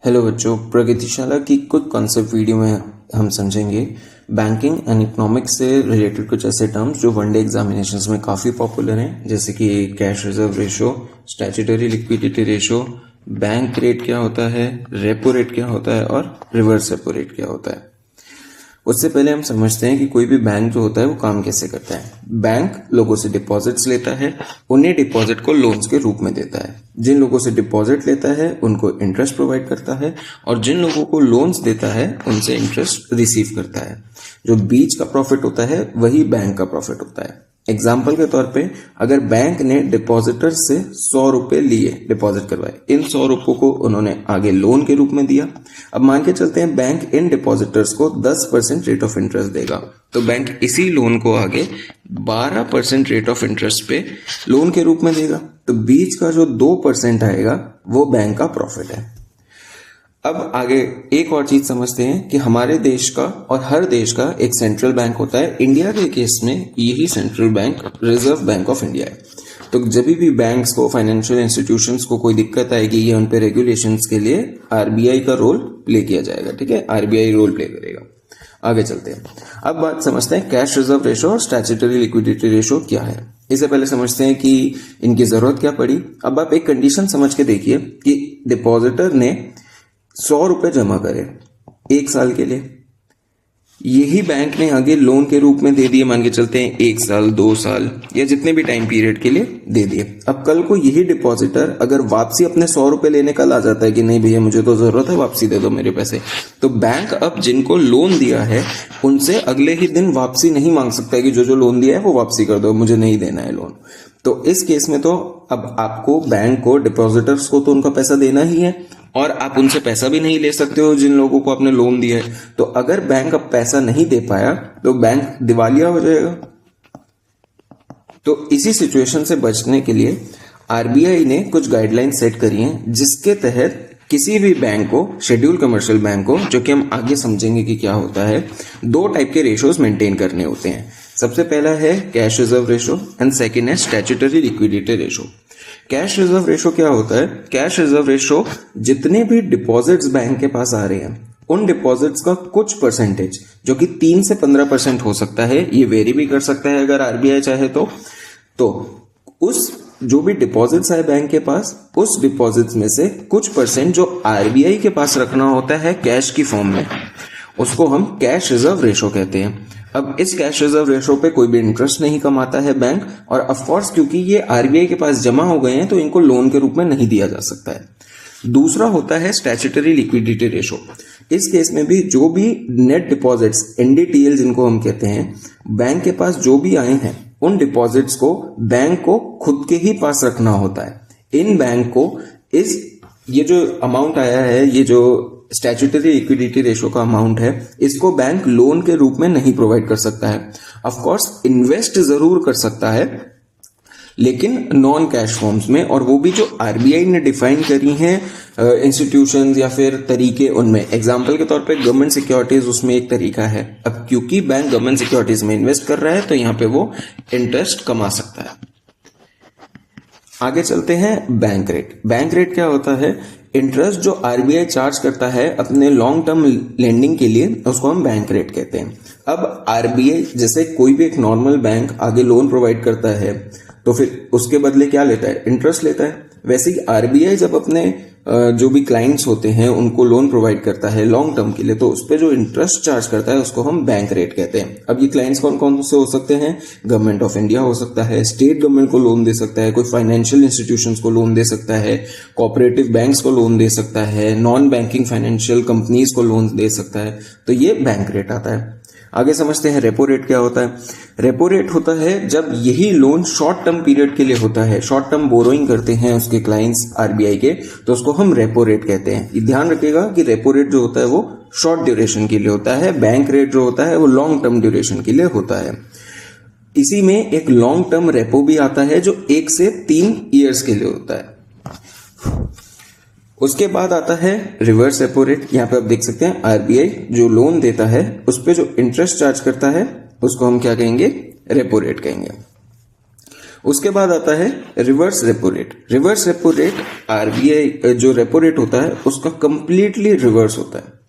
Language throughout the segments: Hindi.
हेलो बच्चों, प्रगतिशाला की कुछ कॉन्सेप्ट वीडियो में हम समझेंगे बैंकिंग एंड इकोनॉमिक्स से रिलेटेड कुछ ऐसे टर्म्स जो वनडे एग्जामिनेशंस में काफ़ी पॉपुलर हैं, जैसे कि cash reserve ratio, statutory liquidity ratio, bank rate क्या होता है, रेपो रेट क्या होता है और रिवर्स रेपो रेट क्या होता है। उससे पहले हम समझते हैं कि कोई भी बैंक जो होता है वो काम कैसे करता है। बैंक लोगों से डिपॉजिट्स लेता है, उन्हें डिपॉजिट को लोन्स के रूप में देता है। जिन लोगों से डिपॉजिट लेता है उनको इंटरेस्ट प्रोवाइड करता है और जिन लोगों को लोन्स देता है उनसे इंटरेस्ट रिसीव करता है। जो बीच का प्रॉफिट होता है वही बैंक का प्रॉफिट होता है। एग्जाम्पल के तौर पे अगर बैंक ने डिपॉजिटर से 100 रुपए लिए, डिपॉजिट करवाए, इन 100 रुपयों को उन्होंने आगे लोन के रूप में दिया। अब मान के चलते हैं बैंक इन डिपॉजिटर्स को 10% रेट ऑफ इंटरेस्ट देगा, तो बैंक इसी लोन को आगे 12% रेट ऑफ इंटरेस्ट पे लोन के रूप में देगा। तो बीच का जो 2% आएगा वो बैंक का प्रॉफिट है। अब आगे एक और चीज समझते हैं कि हमारे देश का और हर देश का एक सेंट्रल बैंक होता है। इंडिया के केस में यही central bank reserve bank of India है। तो जब भी बैंक्स को, फाइनेंशियल इंस्टीट्यूशंस को कोई दिक्कत आएगी या उन पे रेगुलेशंस के लिए आरबीआई का रोल प्ले किया जाएगा। ठीक है, आरबीआई रोल प्ले करेगा। आगे चलते हैं। अब बात समझते हैं कैश रिजर्व रेशो और स्टैट्यूटरी लिक्विडिटी रेशो क्या है। इससे पहले समझते हैं कि इनकी जरूरत क्या पड़ी। अब आप एक कंडीशन समझ के देखिए कि डिपॉजिटर ने 100 रुपए जमा करे 1 साल के लिए, यही बैंक ने आगे लोन के रूप में दे दिए, मान के चलते हैं 1 साल 2 साल या जितने भी टाइम पीरियड के लिए दे दिए। अब कल को यही डिपॉजिटर अगर वापसी अपने 100 रुपए लेने कल आ जाता है कि नहीं भैया मुझे तो जरूरत है, वापसी दे दो मेरे पैसे, तो बैंक अब जिनको लोन दिया है उनसे अगले ही दिन वापसी नहीं मांग सकता है कि जो लोन दिया है वो वापसी कर दो, मुझे नहीं देना है लोन। तो इस केस में तो अब आपको बैंक को, डिपॉजिटर्स को तो उनका पैसा देना ही है और आप उनसे पैसा भी नहीं ले सकते हो जिन लोगों को आपने लोन दिया है। तो अगर बैंक अब पैसा नहीं दे पाया तो बैंक दिवालिया हो जाएगा। तो इसी सिचुएशन से बचने के लिए आरबीआई ने कुछ गाइडलाइन सेट करी हैं, जिसके तहत किसी भी बैंक को, शेड्यूल कमर्शियल बैंक को, जो कि हम आगे समझेंगे कि क्या होता है, 2 टाइप के रेशोज मेंटेन करने होते हैं। सबसे पहला है cash reserve ratio and second है statutory liquidity ratio. Cash reserve ratio क्या होता है? कैश रिजर्व रेशो जितने भी डिपॉजिट्स बैंक के पास आ रहे हैं उन डिपॉजिट्स का कुछ परसेंटेज, जो कि 3 से 15% हो सकता है, ये वेरी भी कर सकता है अगर आरबीआई चाहे तो उस जो भी डिपॉजिट्स आए बैंक के पास, उस डिपॉजिट्स में से कुछ परसेंट जो आरबीआई के पास रखना होता है कैश की फॉर्म में, उसको हम कैश रिजर्व रेशो कहते हैं। अब इस कैश रिजर्व रेशो पे कोई भी इंटरेस्ट नहीं कमाता है बैंक, और ऑफ कोर्स क्योंकि ये आरबीआई के पास जमा हो गए हैं तो इनको लोन के रूप में नहीं दिया जा सकता है। दूसरा होता है स्टैट्यूटरी लिक्विडिटी रेशो। इस केस में भी जो भी नेट डिपॉजिट्स, एनडीटीएल जिनको हम कहते हैं, बैंक के पास जो भी आए हैं उन डिपॉजिट्स को बैंक को खुद के ही पास रखना होता है। इन बैंक को ये जो अमाउंट आया है, ये जो स्टैट्यूटरी लिक्विडिटी रेशो का अमाउंट है, इसको बैंक लोन के रूप में नहीं प्रोवाइड कर सकता है। ऑफ कोर्स इन्वेस्ट जरूर कर सकता है, लेकिन नॉन कैश फॉर्म्स में, और वो भी जो आरबीआई ने डिफाइन करी हैं इंस्टीट्यूशंस या फिर तरीके उनमें। एग्जांपल के तौर पे गवर्नमेंट सिक्योरिटीज उसमें एक तरीका है। अब क्योंकि बैंक गवर्नमेंट सिक्योरिटीज में इन्वेस्ट कर रहा है तो यहां पे वो इंटरेस्ट कमा सकता है। आगे चलते हैं बैंक रेट। बैंक रेट क्या होता है? इंटरेस्ट जो आरबीआई चार्ज करता है अपने लॉन्ग टर्म लेंडिंग के लिए, उसको हम बैंक रेट कहते हैं। अब आरबीआई जैसे कोई भी एक नॉर्मल बैंक आगे लोन प्रोवाइड करता है तो फिर उसके बदले क्या लेता है? इंटरेस्ट लेता है। वैसे ही आरबीआई जब अपने जो भी क्लाइंट्स होते हैं उनको लोन प्रोवाइड करता है लॉन्ग टर्म के लिए, तो उस पर जो इंटरेस्ट चार्ज करता है उसको हम बैंक रेट कहते हैं। अब ये क्लाइंट्स कौन कौन से हो सकते हैं? गवर्नमेंट ऑफ इंडिया हो सकता है, स्टेट गवर्नमेंट को लोन दे सकता है, कोई फाइनेंशियल इंस्टीट्यूशंस को लोन दे सकता है, कोऑपरेटिव बैंक्स को लोन दे सकता है, नॉन बैंकिंग फाइनेंशियल कंपनीज को लोन दे सकता है। तो ये बैंक रेट आता है। आगे समझते हैं रेपो रेट क्या होता है। रेपो रेट होता है जब यही लोन शॉर्ट टर्म पीरियड के लिए होता है, शॉर्ट टर्म बोरोइंग करते हैं उसके क्लाइंट्स आरबीआई के, तो उसको हम रेपो रेट कहते हैं। ये ध्यान रखिएगा कि रेपो रेट जो होता है वो शॉर्ट ड्यूरेशन के लिए होता है, बैंक रेट जो होता है वो लॉन्ग टर्म ड्यूरेशन के लिए होता है। इसी में एक लॉन्ग टर्म रेपो भी आता है जो 1 से 3 ईयर्स के लिए होता है। उसके बाद आता है रिवर्स रेपो रेट। यहाँ पे आप देख सकते हैं आरबीआई जो लोन देता है उस पे जो इंटरेस्ट चार्ज करता है उसको हम क्या कहेंगे? रेपो रेट कहेंगे। उसके बाद आता है reverse repo rate. Reverse repo rate RBI जो रेपो रेट होता है उसका कंप्लीटली रिवर्स होता है,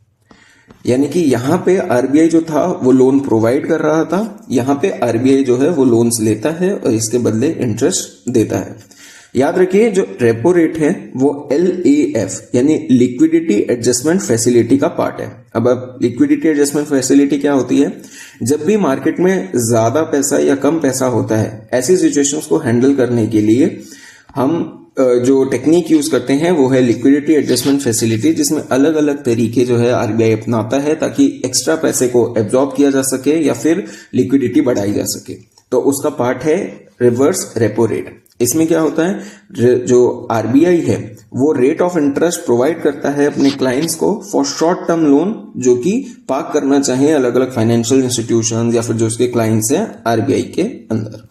यानी कि यहाँ पे आरबीआई जो था वो लोन प्रोवाइड कर रहा था, यहाँ पे आरबीआई जो है वो लोन्स लेता है और इसके बदले इंटरेस्ट देता है। याद रखिए जो रेपो रेट है वो LAF यानी लिक्विडिटी एडजस्टमेंट फैसिलिटी का पार्ट है। अब लिक्विडिटी एडजस्टमेंट फैसिलिटी क्या होती है? जब भी मार्केट में ज्यादा पैसा या कम पैसा होता है, ऐसी सिचुएशंस को हैंडल करने के लिए हम जो टेक्निक यूज करते हैं वो है लिक्विडिटी एडजस्टमेंट फैसिलिटी, जिसमें अलग अलग तरीके जो है आरबीआई अपनाता है ताकि एक्स्ट्रा पैसे को एब्जॉर्ब किया जा सके या फिर लिक्विडिटी बढ़ाई जा सके। तो उसका पार्ट है रिवर्स रेपो रेट। इसमें क्या होता है, जो आरबीआई है वो रेट ऑफ इंटरेस्ट प्रोवाइड करता है अपने क्लाइंट्स को फॉर शॉर्ट टर्म लोन जो कि पार्क करना चाहे अलग अलग फाइनेंशियल इंस्टीट्यूशन या फिर जो उसके क्लाइंट्स हैं आरबीआई के अंदर।